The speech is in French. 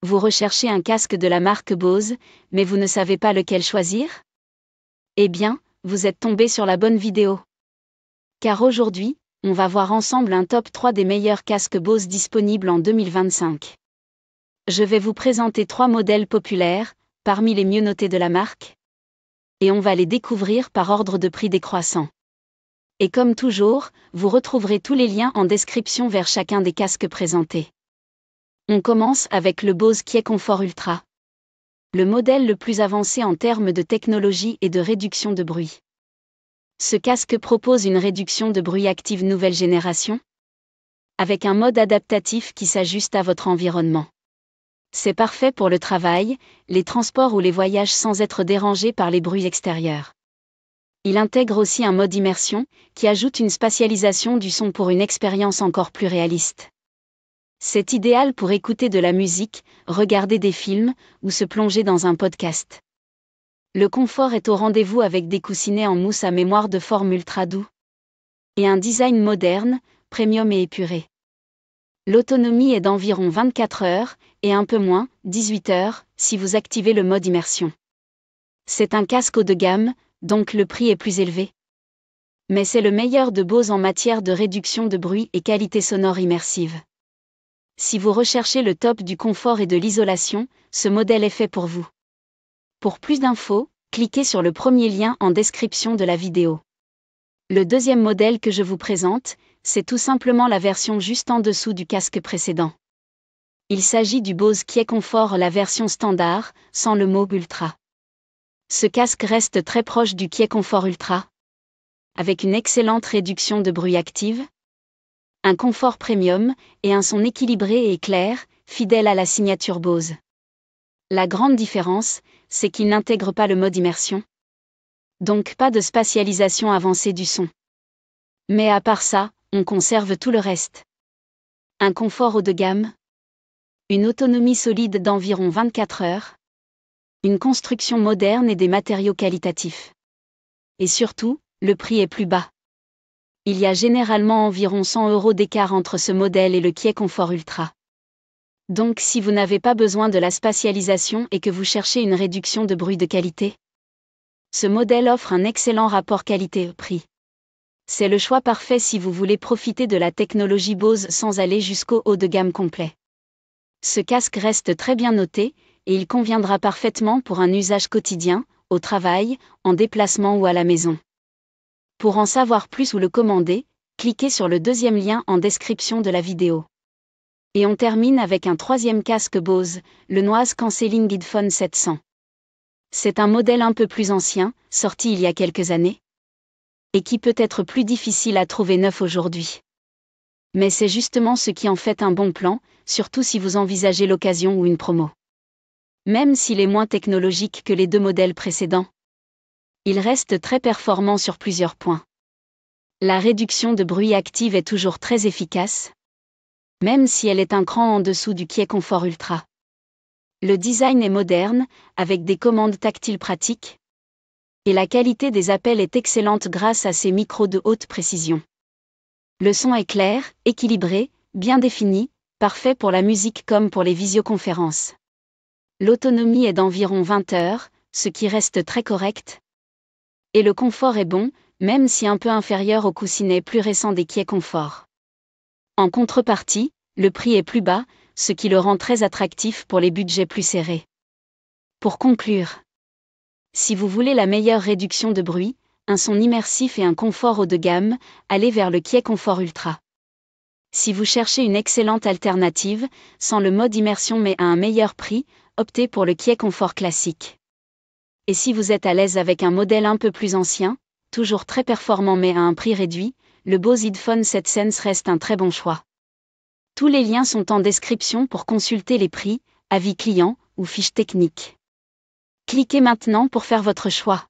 Vous recherchez un casque de la marque Bose, mais vous ne savez pas lequel choisir? Eh bien, vous êtes tombé sur la bonne vidéo. Car aujourd'hui, on va voir ensemble un top 3 des meilleurs casques Bose disponibles en 2025. Je vais vous présenter 3 modèles populaires, parmi les mieux notés de la marque. Et on va les découvrir par ordre de prix décroissant. Et comme toujours, vous retrouverez tous les liens en description vers chacun des casques présentés. On commence avec le Bose QuietComfort Ultra. Le modèle le plus avancé en termes de technologie et de réduction de bruit. Ce casque propose une réduction de bruit active nouvelle génération, avec un mode adaptatif qui s'ajuste à votre environnement. C'est parfait pour le travail, les transports ou les voyages sans être dérangé par les bruits extérieurs. Il intègre aussi un mode immersion, qui ajoute une spatialisation du son pour une expérience encore plus réaliste. C'est idéal pour écouter de la musique, regarder des films, ou se plonger dans un podcast. Le confort est au rendez-vous avec des coussinets en mousse à mémoire de forme ultra doux. Et un design moderne, premium et épuré. L'autonomie est d'environ 24 heures, et un peu moins, 18 heures, si vous activez le mode immersion. C'est un casque haut de gamme, donc le prix est plus élevé. Mais c'est le meilleur de Bose en matière de réduction de bruit et qualité sonore immersive. Si vous recherchez le top du confort et de l'isolation, ce modèle est fait pour vous. Pour plus d'infos, cliquez sur le premier lien en description de la vidéo. Le deuxième modèle que je vous présente, c'est tout simplement la version juste en dessous du casque précédent. Il s'agit du Bose QuietComfort, la version standard, sans le mot Ultra. Ce casque reste très proche du QuietComfort Ultra, avec une excellente réduction de bruit active, un confort premium, et un son équilibré et clair, fidèle à la signature Bose. La grande différence, c'est qu'il n'intègre pas le mode immersion. Donc pas de spatialisation avancée du son. Mais à part ça, on conserve tout le reste. Un confort haut de gamme, une autonomie solide d'environ 24 heures, une construction moderne et des matériaux qualitatifs. Et surtout, le prix est plus bas. Il y a généralement environ 100 € d'écart entre ce modèle et le QuietComfort Ultra. Donc si vous n'avez pas besoin de la spatialisation et que vous cherchez une réduction de bruit de qualité, ce modèle offre un excellent rapport qualité-prix. C'est le choix parfait si vous voulez profiter de la technologie Bose sans aller jusqu'au haut de gamme complet. Ce casque reste très bien noté, et il conviendra parfaitement pour un usage quotidien, au travail, en déplacement ou à la maison. Pour en savoir plus ou le commander, cliquez sur le deuxième lien en description de la vidéo. Et on termine avec un troisième casque Bose, le Noise Cancelling Headphone 700. C'est un modèle un peu plus ancien, sorti il y a quelques années, et qui peut être plus difficile à trouver neuf aujourd'hui. Mais c'est justement ce qui en fait un bon plan, surtout si vous envisagez l'occasion ou une promo. Même s'il est moins technologique que les 2 modèles précédents, il reste très performant sur plusieurs points. La réduction de bruit active est toujours très efficace, même si elle est un cran en dessous du QuietComfort Ultra. Le design est moderne, avec des commandes tactiles pratiques, et la qualité des appels est excellente grâce à ses micros de haute précision. Le son est clair, équilibré, bien défini, parfait pour la musique comme pour les visioconférences. L'autonomie est d'environ 20 heures, ce qui reste très correct. Et le confort est bon, même si un peu inférieur au coussinet plus récent des QuietComfort. En contrepartie, le prix est plus bas, ce qui le rend très attractif pour les budgets plus serrés. Pour conclure, si vous voulez la meilleure réduction de bruit, un son immersif et un confort haut de gamme, allez vers le QuietComfort Ultra. Si vous cherchez une excellente alternative, sans le mode immersion mais à un meilleur prix, optez pour le QuietComfort classique. Et si vous êtes à l'aise avec un modèle un peu plus ancien, toujours très performant mais à un prix réduit, le Bose Headphone 700 reste un très bon choix. Tous les liens sont en description pour consulter les prix, avis clients ou fiches techniques. Cliquez maintenant pour faire votre choix.